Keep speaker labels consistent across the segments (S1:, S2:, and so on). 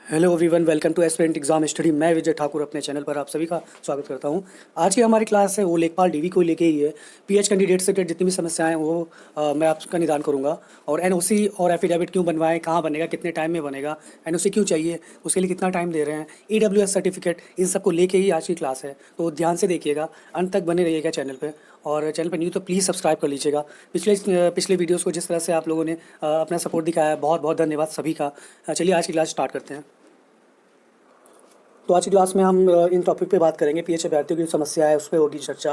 S1: Hello everyone, welcome to aspirant exam study. मैं विजय ठाकुर अपने channel पर आप सभी का स्वागत करता हूं। आज की हमारी क्लास है वो लेखपाल डीवी को लेके ही है। पीएच कैंडिडेट से रिलेटेड जितनी भी समस्याएं हैं वो मैं आपका निदान करूंगा। और एनओसी और एफिडेविट क्यों बनवाएं, कहाँ बनेगा, कितने टाइम में बनेगा, एनओसी क्यों चाहिए, उसके लिए कितना टाइम दे रहे हैं, ईडब्ल्यूएस सर्टिफिकेट, इन सबको लेके ही आज की क्लास है। तो ध्यान से देखिएगा, अंत तक बने रहिएगा चैनल पर। और चैनल पर न्यू तो प्लीज़ सब्सक्राइब कर लीजिएगा। पिछले वीडियोज़ को जिस तरह से आप लोगों ने अपना सपोर्ट दिखाया है, बहुत बहुत धन्यवाद सभी का। चलिए आज की क्लास स्टार्ट करते हैं। तो आज की क्लास में हम इन टॉपिक पे बात करेंगे। पीएच अभ्यर्थियों की जो समस्या है उस पर होगी चर्चा,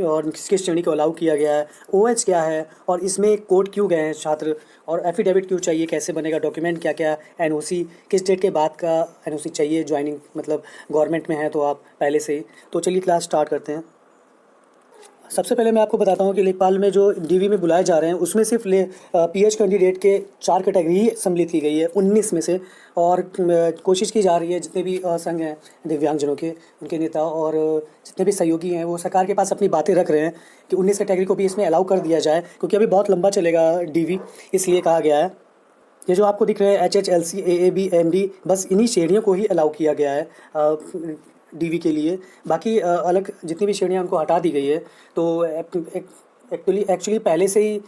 S1: और किस किस श्रेणी को अलाउ किया गया है, ओएच क्या है, और इसमें कोर्ट क्यों गए हैं छात्र, और एफिडेविट क्यों चाहिए, कैसे बनेगा, डॉक्यूमेंट क्या क्या, एनओसी किस डेट के बाद का एनओसी चाहिए, ज्वाइनिंग मतलब गवर्नमेंट में है तो आप पहले से ही। तो चलिए क्लास स्टार्ट करते हैं। सबसे पहले मैं आपको बताता हूँ कि लेखपाल में जो डीवी में बुलाए जा रहे हैं उसमें सिर्फ पीएच कैंडिडेट के 4 कैटेगरी ही सम्मिलित की गई है 19 में से। और कोशिश की जा रही है जितने भी संघ हैं दिव्यांगजनों के, उनके नेता और जितने भी सहयोगी हैं वो सरकार के पास अपनी बातें रख रहे हैं कि 19 कैटेगरी को भी इसमें अलाउ कर दिया जाए, क्योंकि अभी बहुत लंबा चलेगा डीवी, इसलिए कहा गया है। ये जो आपको दिख रहे हैं HH, LC, AAB, MD, बस इन्हीं श्रेणियों को ही अलाउ किया गया है डीवी के लिए। बाकी अलग जितनी भी श्रेणियाँ उनको हटा दी गई है। तो एक्चुअली पहले से ही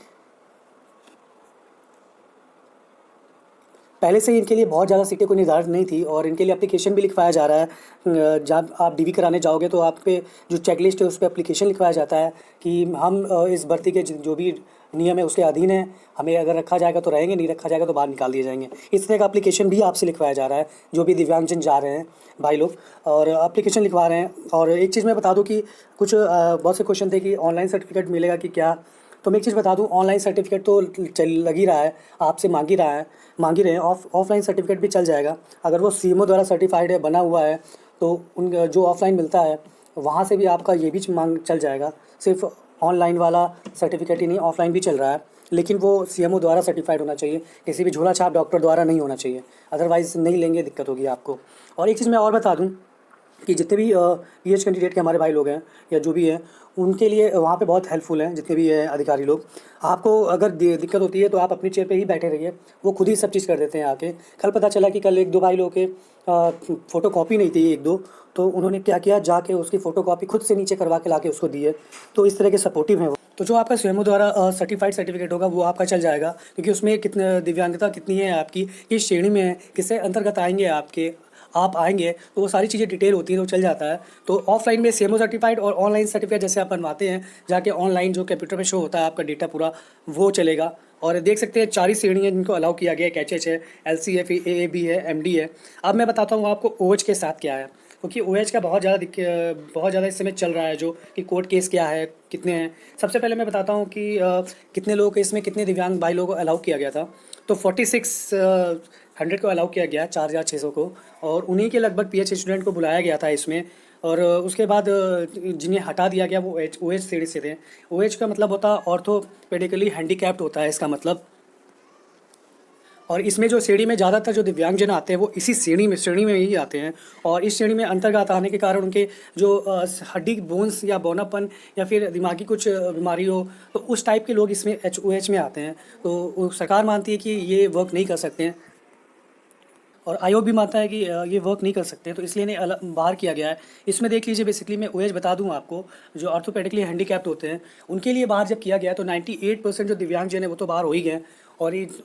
S1: इनके लिए बहुत ज़्यादा सीटें कोई निर्धारित नहीं थी, और इनके लिए एप्लीकेशन भी लिखवाया जा रहा है। जब आप डीवी कराने जाओगे तो आप पे जो चेकलिस्ट है उस पर एप्लीकेशन लिखवाया जाता है कि हम इस भर्ती के जो भी नियम है उसके अधीन है, हमें अगर रखा जाएगा तो रहेंगे, नहीं रखा जाएगा तो बाहर निकाल दिए जाएंगे। इस तरह का एप्लीकेशन भी आपसे लिखवाया जा रहा है जो भी दिव्यांगजन जा रहे हैं भाई लोग, और एप्लीकेशन लिखवा रहे हैं। और एक चीज़ मैं बता दूँ कि कुछ बहुत से क्वेश्चन थे कि ऑनलाइन सर्टिफिकेट मिलेगा कि क्या। तो मैं एक चीज़ बता दूं, ऑनलाइन सर्टिफिकेट तो लग ही रहा है, आपसे मांग ही रहे हैं। ऑफलाइन सर्टिफिकेट भी चल जाएगा अगर वो सीएमओ द्वारा सर्टिफाइड है, बना हुआ है। तो उन जो ऑफलाइन मिलता है वहाँ से भी आपका ये भी मांग चल जाएगा। सिर्फ ऑनलाइन वाला सर्टिफिकेट ही नहीं, ऑफलाइन भी चल रहा है, लेकिन वो सीएमओ द्वारा सर्टिफाइड होना चाहिए, किसी भी झोला छाप डॉक्टर द्वारा नहीं होना चाहिए, अदरवाइज़ नहीं लेंगे, दिक्कत होगी आपको। और एक चीज़ मैं और बता दूँ कि जितने भी पीएच कैंडिडेट के हमारे भाई लोग हैं या जो भी हैं, उनके लिए वहाँ पे बहुत हेल्पफुल हैं जितने भी हैं अधिकारी लोग। आपको अगर दिक्कत होती है तो आप अपनी चेयर पे ही बैठे रहिए, वो खुद ही सब चीज़ कर देते हैं आके। कल पता चला कि कल 1-2 भाई लोगों के फ़ोटो कॉपी नहीं थी 1-2, तो उन्होंने क्या किया, जाके उसकी फ़ोटो कॉपी खुद से नीचे करवा के ला के उसको दी है। तो इस तरह के सपोर्टिव हैं वो। तो जो आपका स्वयं द्वारा सर्टिफाइड सर्टिफिकेट होगा वो आपका चल जाएगा, क्योंकि उसमें कितने दिव्यांगता कितनी है आपकी, किस श्रेणी में है, किससे अंतर्गत आएंगे आप आएंगे, तो वो सारी चीज़ें डिटेल होती है, तो चल जाता है। तो ऑफलाइन में सीएमओ सर्टिफाइड और ऑनलाइन सर्टिफिकेट जैसे आप बनवाते हैं जाके, ऑनलाइन जो कंप्यूटर पे शो होता है आपका डेटा पूरा, वो चलेगा। और देख सकते हैं 4 ही श्रेणी है जिनको अलाउ किया गया है, HH है, LC है, फिर AAB है, MD है। अब मैं बताता हूँ आपको OH के साथ क्या है, क्योंकि OH का बहुत ज़्यादा इस समय चल रहा है, जो कि कोर्ट केस क्या है, कितने हैं। सबसे पहले मैं बताता हूँ कि कितने लोग इसमें, कितने दिव्यांग भाई लोगों को अलाउ किया गया था। तो 4600 को अलाउ किया गया, 4600 को, और उन्हीं के लगभग पीएच स्टूडेंट को बुलाया गया था इसमें। और उसके बाद जिन्हें हटा दिया गया वो OH श्रेणी से थे। OH का मतलब होता है ऑर्थोपेडिकली हैंडीकैप्ड होता है इसका मतलब। और इसमें जो श्रेणी में ज़्यादातर जो दिव्यांगजन आते हैं वो इसी श्रेणी में ही आते हैं। और इस श्रेणी में अंतर्गत आने के कारण उनके जो हड्डी बोन्स या बौनापन या फिर दिमागी कुछ बीमारी हो, तो उस टाइप के लोग इसमें OH में आते हैं। तो सरकार मानती है कि ये वर्क नहीं कर सकते हैं, और आयोग भी मानता है कि ये वर्क नहीं कर सकते, तो इसलिए इन्हें बाहर किया गया है। इसमें देख लीजिए, बेसिकली मैं OH बता दूं आपको, जो ऑर्थोपेडिकली हैंडीकैप्ड होते हैं उनके लिए बाहर जब किया गया तो 98% जो दिव्यांगजन है वो तो बाहर हो ही गए।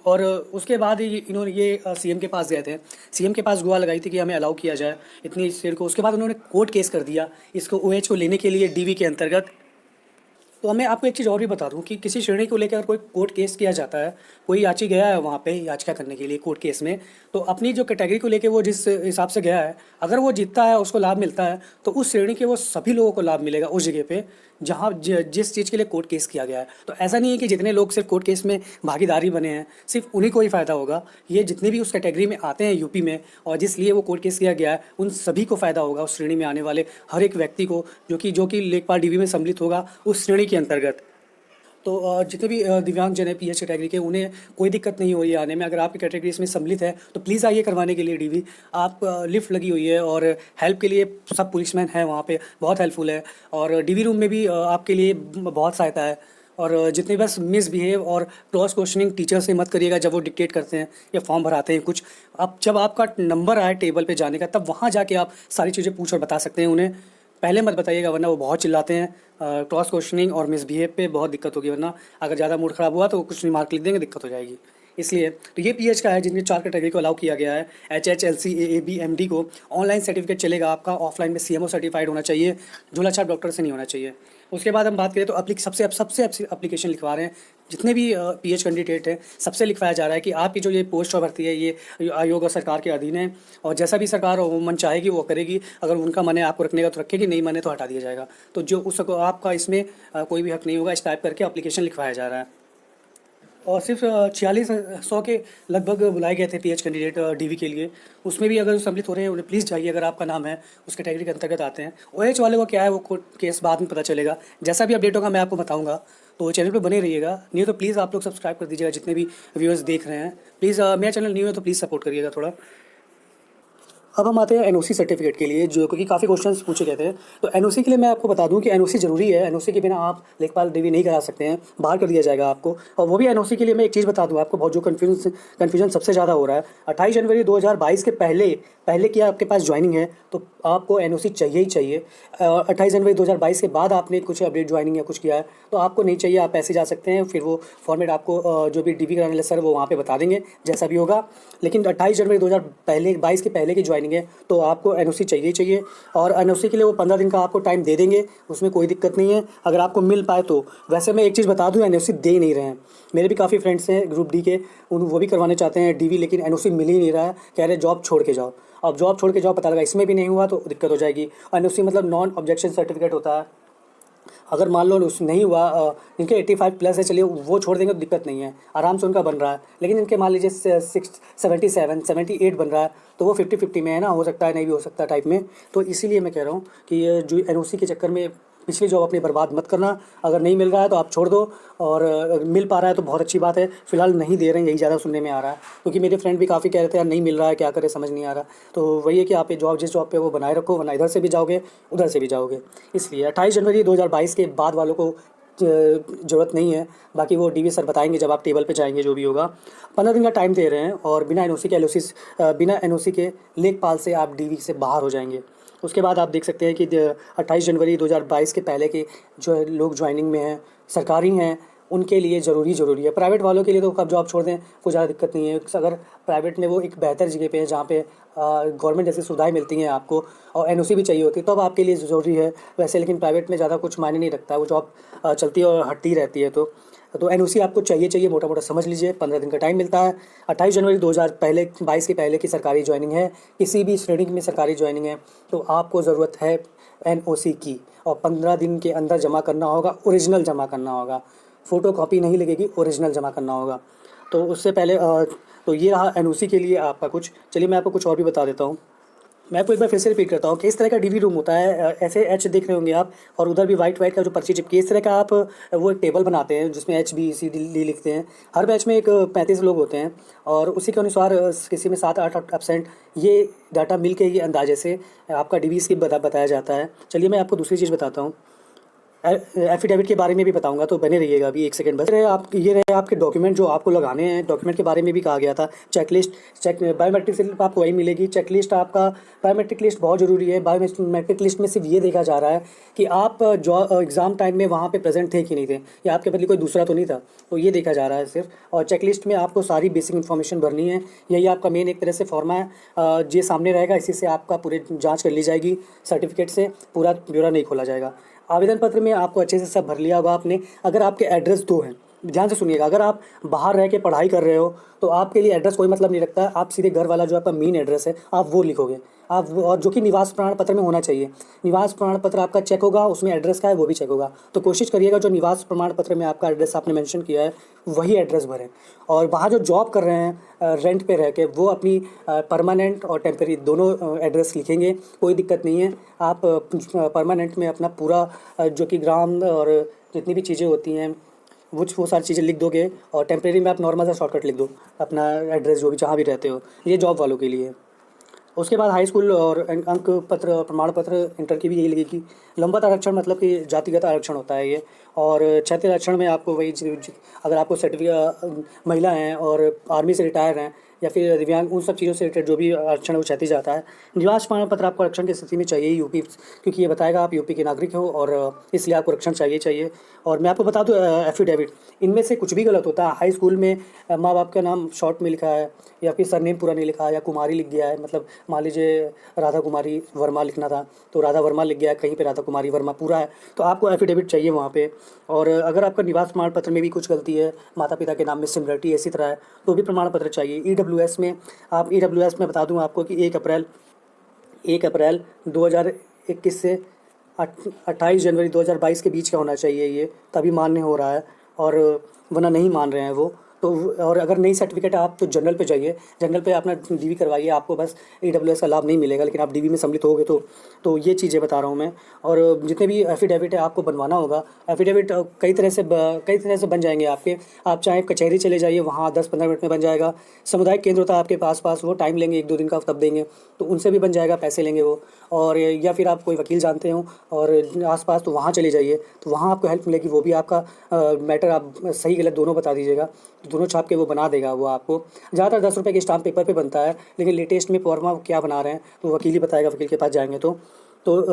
S1: और उसके बाद इन्होंने ये सीएम के पास गए थे, सीएम के पास गुहार लगाई थी कि हमें अलाउ किया जाए इतनी सीट को। उसके बाद उन्होंने कोर्ट केस कर दिया इसको OH को लेने के लिए डीवी के अंतर्गत। तो मैं आपको एक चीज़ और भी बता दूं कि किसी श्रेणी को लेकर कोई कोर्ट केस किया जाता है, कोई याची गया है वहाँ पे याचिका करने के लिए कोर्ट केस में, तो अपनी जो कैटेगरी को लेके वो जिस हिसाब से गया है, अगर वो जीतता है, उसको लाभ मिलता है, तो उस श्रेणी के वो सभी लोगों को लाभ मिलेगा उस जगह पे जहाँ जिस चीज़ के लिए कोर्ट केस किया गया है। तो ऐसा नहीं है कि जितने लोग सिर्फ कोर्ट केस में भागीदारी बने हैं सिर्फ उन्हीं को ही फ़ायदा होगा। ये जितने भी उस कैटेगरी में आते हैं यूपी में, और जिस लिए वो कोर्ट केस किया गया है, उन सभी को फ़ायदा होगा, उस श्रेणी में आने वाले हर एक व्यक्ति को जो कि लेखपाल डीवी में सम्मिलित होगा उस श्रेणी के अंतर्गत। तो जितने भी दिव्यांगजन है पीएच कैटेगरी के, उन्हें कोई दिक्कत नहीं हो रही है आने में। अगर आपकी कैटेगरी इसमें सम्मिलित है तो प्लीज़ आइए करवाने के लिए डीवी। आप लिफ्ट लगी हुई है, और हेल्प के लिए सब पुलिसमैन हैं वहाँ पे, बहुत हेल्पफुल है। और डीवी रूम में भी आपके लिए बहुत सहायता है। और जितने बस मिसबिहेव और क्रॉस क्वेश्चनिंग टीचर से मत करिएगा जब वो डिक्टेट करते हैं या फॉर्म भराते हैं कुछ। अब जब आपका नंबर आए टेबल पे जाने का, तब वहाँ जाके आप सारी चीज़ें पूछ और बता सकते हैं उन्हें। पहले मत बताइएगा, वरना वो बहुत चिल्लाते हैं। क्रॉस क्वेश्चनिंग और मिसबिहेव पे बहुत दिक्कत होगी, वरना अगर ज़्यादा मूड ख़राब हुआ तो कुछ नहीं मार्क लिख देंगे, दिक्कत हो जाएगी। इसलिए तो ये पीएच का है जिनके 4 कैटेगरी को अलाउ किया गया है। एचएच, एलसी, एएबी, एमडी को ऑनलाइन सर्टिफिकेट चलेगा आपका, ऑफलाइन में सीएमओ सर्टिफाइड होना चाहिए, झोला छाप डॉक्टर से नहीं होना चाहिए। उसके बाद हम बात करें तो सबसे एप्लीकेशन लिखवा रहे हैं जितने भी पीएच कैंडिडेट हैं, सबसे लिखवाया जा रहा है कि आपकी जो ये पोस्ट और भर्ती है ये आयोग और सरकार के अधीन है, और जैसा भी सरकार मन चाहेगी वो करेगी। अगर उनका मन है आपको रखने का तो रखेगी, नहीं मन है तो हटा दिया जाएगा। तो जो उसको आपका इसमें कोई भी हक नहीं होगा, इस टाइप करके एप्लीकेशन लिखवाया जा रहा है। और सिर्फ 4600 के लगभग बुलाए गए थे पीएच कैंडिडेट डीवी के लिए। उसमें भी अगर सम्मिलित हो रहे हैं उन्हें प्लीज़ जाइए, अगर आपका नाम है उस कैटेगरी के अंतर्गत आते हैं। ओएच वाले को क्या है, वो कोर्ट केस बाद में पता चलेगा। जैसा भी अपडेट होगा मैं आपको बताऊंगा, तो चैनल पे बने रहिएगा। नहीं तो प्लीज़ आप लोग सब्सक्राइब कर दीजिएगा, जितने भी व्यूअर्स देख रहे हैं। प्लीज़ मेरा चैनल न्यू है तो प्लीज़ सपोर्ट करिएगा थोड़ा। अब हम आते हैं एनओसी सर्टिफिकेट के लिए, जो क्योंकि काफ़ी क्वेश्चंस पूछे गए थे। तो एनओसी के लिए मैं आपको बता दूं कि एनओसी ज़रूरी है। एनओसी के बिना आप लेखपाल डीवी नहीं करा सकते हैं, बाहर कर दिया जाएगा आपको। और वो भी एनओसी के लिए मैं एक चीज़ बता दूं आपको, बहुत जो कन्फ्यूजन सबसे ज़्यादा हो रहा है। 28 जनवरी 2022 के पहले की आपके पास ज्वाइनिंग है तो आपको एनओसी चाहिए ही चाहिए। 28 जनवरी 2022 के बाद आपने कुछ अपडेट ज्वाइनिंग या कुछ किया है तो आपको नहीं चाहिए, आप ऐसे जा सकते हैं। फिर वो फॉर्मेट आपको जो भी डीवी कराने वाले सर वो वहाँ पे बता देंगे जैसा भी होगा। लेकिन 28 जनवरी 2022 के पहले की ज्वाइनिंग है तो आपको एनओसी चाहिए ही चाहिए। और एनओसी के लिए वो 15 दिन का आपको टाइम दे देंगे, उसमें कोई दिक्कत नहीं है अगर आपको मिल पाए तो। वैसे मैं एक चीज़ बता दूँ, एनओसी दे नहीं रहे हैं। मेरे भी काफ़ी फ्रेंड्स हैं ग्रुप डी के, वो भी करवाने चाहते हैं डीवी, लेकिन एनओसी मिल ही नहीं रहा है। कह रहे जॉब छोड़ के जाओ। अब जॉब छोड़ के जाओ, पता लगा इसमें भी नहीं हुआ तो दिक्कत हो जाएगी। एनओसी मतलब नॉन ऑब्जेक्शन सर्टिफिकेट होता है। अगर मान लो उस नहीं हुआ, इनके 85 प्लस है, चलिए वो छोड़ देंगे तो दिक्कत नहीं है, आराम से उनका बन रहा है। लेकिन इनके मान लीजिए 77 बन रहा है तो वो 50-50 में है ना, हो सकता है नहीं भी हो सकता टाइप में। तो इसीलिए मैं कह रहा हूँ कि ये जो एनओसी के चक्कर में पिछली जॉब अपनी बर्बाद मत करना। अगर नहीं मिल रहा है तो आप छोड़ दो, और मिल पा रहा है तो बहुत अच्छी बात है। फिलहाल नहीं दे रहे हैं, यही ज़्यादा सुनने में आ रहा है, क्योंकि मेरे फ्रेंड भी काफ़ी कह रहे थे यार नहीं मिल रहा है, क्या करें समझ नहीं आ रहा। तो वही है कि आप ये जॉब जिस जॉब पे वो बनाए रखो, वरना इधर से भी जाओगे उधर से भी जाओगे। इसलिए 28 जनवरी 2022 के बाद वालों को ज़रूरत नहीं है। बाकी वो डीवी सर बताएंगे जब आप टेबल पे जाएंगे, जो भी होगा। 15 दिन का टाइम दे रहे हैं और बिना एनओसी के लेखपाल से आप डीवी से बाहर हो जाएंगे। उसके बाद आप देख सकते हैं कि 28 जनवरी 2022 के पहले के जो लोग ज्वाइनिंग में हैं, सरकारी हैं, उनके लिए ज़रूरी है। प्राइवेट वालों के लिए तो कब जॉब छोड़ दें, कोई ज़्यादा दिक्कत नहीं है। अगर प्राइवेट में वो एक बेहतर जगह पे है जहाँ पे गवर्नमेंट जैसी सुविधाएं मिलती हैं आपको, और एनओसी भी चाहिए होती है, तब आपके लिए ज़रूरी है वैसे। लेकिन प्राइवेट में ज़्यादा कुछ मायने नहीं रखता है, वो जॉब चलती है और हटती रहती है। तो एनओसी आपको चाहिए, मोटा मोटा समझ लीजिए। 15 दिन का टाइम मिलता है। 28 जनवरी 2022 के पहले की सरकारी ज्वाइनिंग है, किसी भी श्रेणी में सरकारी ज्वाइनिंग है तो आपको ज़रूरत है एनओसी की, और 15 दिन के अंदर जमा करना होगा, ओरिजिनल जमा करना होगा। फ़ोटो कॉपी नहीं लगेगी, ओरिजिनल जमा करना होगा। तो उससे पहले तो ये रहा एनओसी के लिए आपका कुछ। चलिए मैं आपको कुछ और भी बता देता हूँ। मैं आपको एक बार फिर से रिपीट करता हूँ कि इस तरह का डीवी रूम होता है, ऐसे एच देख रहे होंगे आप, और उधर भी वाइट का जो पर्ची चिपकी है, इस तरह का आप वो एक टेबल बनाते हैं जिसमें HBCD लिखते हैं। हर बैच में एक 35 लोग होते हैं, और उसी के अनुसार किसी में 7-8 एब्सेंट, ये डाटा मिल के ये अंदाजे से आपका डीवी स्किप बताया जाता है। चलिए मैं आपको दूसरी चीज़ बताता हूँ, एफिडेविट के बारे में भी बताऊंगा, तो बने रहिएगा अभी एक सेकंड बस। ये रहे आपके डॉक्यूमेंट जो आपको लगाने हैं। डॉक्यूमेंट के बारे में भी कहा गया था। बायोमेट्रिक स्लिप आपको वही मिलेगी। चेकलिस्ट आपका, बायोमेट्रिक लिस्ट बहुत ज़रूरी है। बायोमेट्रिक लिस्ट में सिर्फ ये देखा जा रहा है कि आप जो एग्ज़ाम टाइम में वहाँ पे प्रेजेंट थे कि नहीं थे, या आपके बदले कोई दूसरा तो नहीं था, तो ये देखा जा रहा है सिर्फ। और चेकलिस्ट में आपको सारी बेसिक इन्फॉर्मेशन भरनी है। यही आपका मेन एक तरह से फॉर्मा है, ये सामने रहेगा, इसी से आपका पूरी जाँच कर ली जाएगी। सर्टिफिकेट से पूरा ब्यौरा नहीं खोला जाएगा। आवेदन पत्र में आपको अच्छे से सब भर लिया होगा आपने। अगर आपके एड्रेस 2 हैं, ध्यान से सुनिएगा, अगर आप बाहर रह के पढ़ाई कर रहे हो तो आपके लिए एड्रेस कोई मतलब नहीं रखता है। आप सीधे घर वाला जो आपका मेन एड्रेस है आप वो लिखोगे, और जो कि निवास प्रमाण पत्र में होना चाहिए। निवास प्रमाण पत्र आपका चेक होगा, उसमें एड्रेस का है वो भी चेक होगा। तो कोशिश करिएगा जो निवास प्रमाण पत्र में आपका एड्रेस आपने मेंशन किया है वही एड्रेस भरें। और बाहर जो जॉब कर रहे हैं रेंट पे रह के, वो अपनी परमानेंट और टेम्परेरी दोनों एड्रेस लिखेंगे, कोई दिक्कत नहीं है। आप परमानेंट में अपना पूरा जो कि ग्राम और जितनी भी चीज़ें होती हैं वो सारी चीज़ें लिख दोगे, और टेम्परेरी में आप नॉर्मल सा शॉर्टकट लिख दो अपना एड्रेस जो भी जहाँ भी रहते हो। ये जॉब वालों के लिए। उसके बाद हाई स्कूल और अंक पत्र प्रमाण पत्र इंटर की भी यही लगेगी। लंबा आरक्षण मतलब कि जातिगत आरक्षण होता है ये। और क्षैतिज आरक्षण में आपको वही अगर आपको सर्टिफिकेट महिला हैं और आर्मी से रिटायर हैं या फिर दिव्यांग, उन सब चीज़ों से रिलेटेड जो भी आरक्षण है वो क्षैतिज आता है। निवास प्रमाण पत्र आपको आरक्षण की स्थिति में चाहिए यूपी, क्योंकि ये बताएगा आप यूपी के नागरिक हो और इसलिए आपको आरक्षण चाहिए। और मैं आपको बता दूँ एफिडेविट, इनमें से कुछ भी गलत होता है। हाई स्कूल में माँ बाप का नाम शॉर्ट में लिखा है या फिर सरनेम पूरा नहीं लिखा है या कुमारी लिख गया है, मतलब मान लीजिए राधा कुमारी वर्मा लिखना था तो राधा वर्मा लिख गया है, कहीं पे राधा कुमारी वर्मा पूरा है, तो आपको एफिडेविट चाहिए वहाँ पे। और अगर आपका निवास प्रमाण पत्र में भी कुछ गलती है, माता पिता के नाम में सिमिलरिटी इसी तरह है, तो भी प्रमाण पत्र चाहिए। ईडब्ल्यूएस में आप ईडब्ल्यूएस में बता दूं आपको कि 1 अप्रैल 2021 से 28 जनवरी 2022 के बीच का होना चाहिए ये, तभी मान्य हो रहा है, और वरना नहीं मान रहे हैं वो। तो और अगर नई सर्टिफिकेट है आप तो जनरल पे जाइए, जनरल पे अपना डीवी करवाइए, आपको बस ईडब्ल्यूएस का लाभ नहीं मिलेगा, लेकिन आप डीवी में सम्मिलित होगे तो ये चीज़ें बता रहा हूँ मैं। और जितने भी एफिडेविट है आपको बनवाना होगा। एफिडेविट कई तरह से बन जाएंगे आपके। आप चाहे कचहरी चले जाइए, वहाँ 10-15 मिनट में बन जाएगा। सामुदायिक केंद्र होता है आपके पास वो टाइम लेंगे, 1-2 दिन का तब देंगे, तो उनसे भी बन जाएगा, पैसे लेंगे वो। और या फिर आप कोई वकील जानते हो और आसपास, तो वहाँ चले जाइए, तो वहाँ आपको हेल्प मिलेगी, वो भी आपका मैटर आप सही गलत दोनों बता दीजिएगा, तो दोनों छाप के वो बना देगा वो आपको। ज़्यादातर 10 रुपये के स्टाम्प पेपर पे बनता है, लेकिन लेटेस्ट में फॉर्मा क्या बना रहे हैं तो वकील ही बताएगा, वकील के पास जाएंगे तो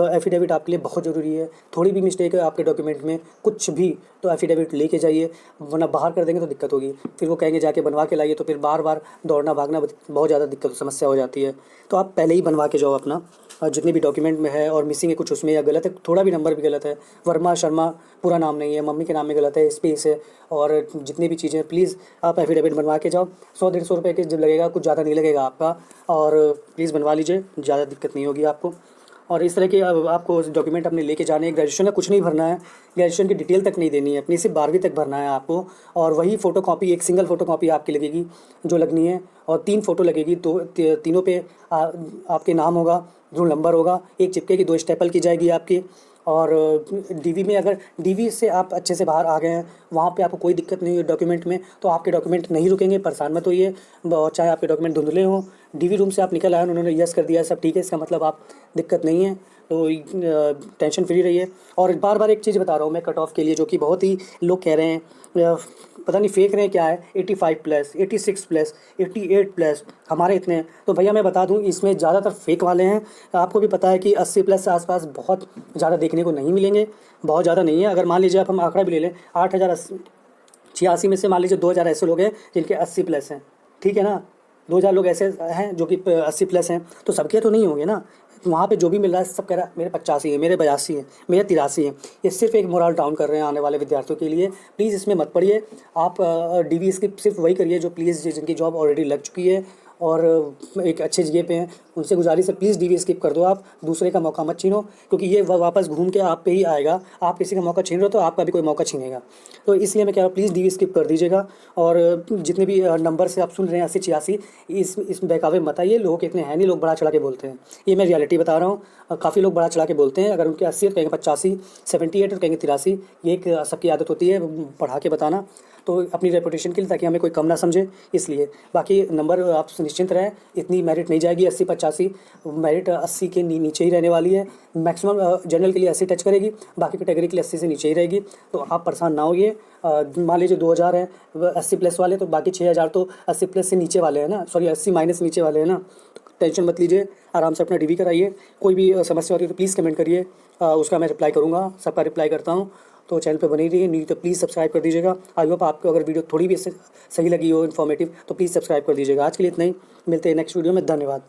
S1: एफिडेविट आपके लिए बहुत ज़रूरी है। थोड़ी भी मिस्टेक है आपके डॉक्यूमेंट में कुछ भी, तो एफिडेविट लेके जाइए, वरना बाहर कर देंगे तो दिक्कत होगी। फिर वो कहेंगे जाके बनवा के लाइए, तो फिर बार बार दौड़ना भागना बहुत ज़्यादा समस्या हो जाती है। तो आप पहले ही बनवा के जाओ अपना, जितने भी डॉक्यूमेंट में है और मिसिंग है कुछ उसमें या गलत है, थोड़ा भी नंबर भी गलत है, वर्मा शर्मा पूरा नाम नहीं है, मम्मी के नाम में गलत है, स्पेस है, और जितनी भी चीज़ें, प्लीज़ आप एफिडेविट बनवा के जाओ। 100-150 रुपये के जब लगेगा, कुछ ज़्यादा नहीं लगेगा आपका, और प्लीज़ बनवा लीजिए, ज़्यादा दिक्कत नहीं होगी आपको। और इस तरह के आपको डॉक्यूमेंट अपने लेके जाने हैं। ग्रेजुएशन का कुछ नहीं भरना है, ग्रेजुएशन की डिटेल तक नहीं देनी है अपनी, सिर्फ 12वीं तक भरना है आपको। और वही फ़ोटोकॉपी, एक सिंगल फ़ोटोकॉपी आपकी लगेगी जो लगनी है, और 3 फ़ोटो लगेगी, तो तीनों पे आपके नाम होगा, रोल नंबर होगा, एक चिपकेगी, 2 स्टेपल की जाएगी आपकी। और डीवी में अगर डीवी से आप अच्छे से बाहर आ गए हैं, वहाँ पे आपको कोई दिक्कत नहीं है डॉक्यूमेंट में, तो आपके डॉक्यूमेंट नहीं रुकेंगे, परेशान मत होइए। चाहे आपके डॉक्यूमेंट धुंधले हों, डीवी रूम से आप निकल आए, उन्होंने यस कर दिया, सब ठीक है, इसका मतलब आप दिक्कत नहीं है, तो टेंशन फ्री रहिए। और बार बार एक चीज़ बता रहा हूँ मैं कट ऑफ के लिए, जो कि बहुत ही लोग कह रहे हैं, पता नहीं फेंक रहे हैं क्या है, 85+, 86+, 88+, हमारे इतने हैं। तो भैया मैं बता दूं, इसमें ज़्यादातर फेक वाले हैं। आपको भी पता है कि 80+ से आसपास बहुत ज़्यादा देखने को नहीं मिलेंगे, बहुत ज़्यादा नहीं है। अगर मान लीजिए आप हम आंकड़ा भी ले लें, 8,086 में से मान लीजिए 2,000 ऐसे लोग हैं जिनके 80+ हैं, ठीक है ना, 2,000 लोग ऐसे हैं जो कि 80+ हैं, तो सबके तो नहीं होंगे ना। वहाँ पे जो भी मिल रहा है सब कह रहा है मेरे 85 है, मेरे 82 है, मेरे 83 है। ये सिर्फ एक मोरल डाउन कर रहे हैं आने वाले विद्यार्थियों के लिए। प्लीज़ इसमें मत पड़िए। आप डीवी स्किप सिर्फ वही करिए जो प्लीज़ जिनकी जॉब ऑलरेडी लग चुकी है और एक अच्छे जगह पे हैं, उनसे गुजारिश है प्लीज़ डीवी स्किप कर दो। आप दूसरे का मौका मत छीनो, क्योंकि ये वापस घूम के आप पे ही आएगा। आप किसी का मौका छीन रहे हो तो आपका भी कोई मौका छीनेगा। तो इसलिए मैं कह रहा हूँ प्लीज़ डीवी स्किप कर दीजिएगा। और जितने भी नंबर से आप सुन रहे हैं 80-86, इस बहकावे मत आइए। लोग इतने हैं नहीं, लोग बड़ा चढ़ा के बोलते हैं, ये मैं रियलिटी बता रहा हूँ। काफ़ी लोग बड़ा चढ़ा के बोलते हैं, अगर उनके 80 तो कहेंगे 85, 78 तो कहेंगे 83। ये एक सबकी आदत होती है बढ़ा के बताना, तो अपनी रेपुटेशन के लिए, ताकि हमें कोई कम ना समझे इसलिए। बाकी नंबर आप निश्चिंत रहें, इतनी मेरिट नहीं जाएगी 80-85, मेरिट 80 के नीचे ही रहने वाली है। मैक्सिमम जनरल के लिए 80 टच करेगी, बाकी कैटेगरी के लिए 80 से नीचे ही रहेगी। तो आप परेशान ना होइए। मान लीजिए 2,000 हैं 80+ वाले, तो बाकी 6,000 तो 80+ से नीचे वाले हैं ना, सॉरी 80 माइनस नीचे वाले हैं ना। टेंशन मत लीजिए, आराम से अपना डीवी कराइए। कोई भी समस्या होती है तो प्लीज़ कमेंट करिए, उसका मैं रिप्लाई करूँगा, सबका रिप्लाई करता हूँ। तो चैनल पे बनी रहिए, नहीं तो प्लीज़ सब्सक्राइब कर दीजिएगा। आई होप आपको अगर वीडियो थोड़ी भी सही लगी हो, इन्फॉर्मेटिव, तो प्लीज़ सब्सक्राइब कर दीजिएगा। आज के लिए इतना ही, मिलते हैं नेक्स्ट वीडियो में। धन्यवाद।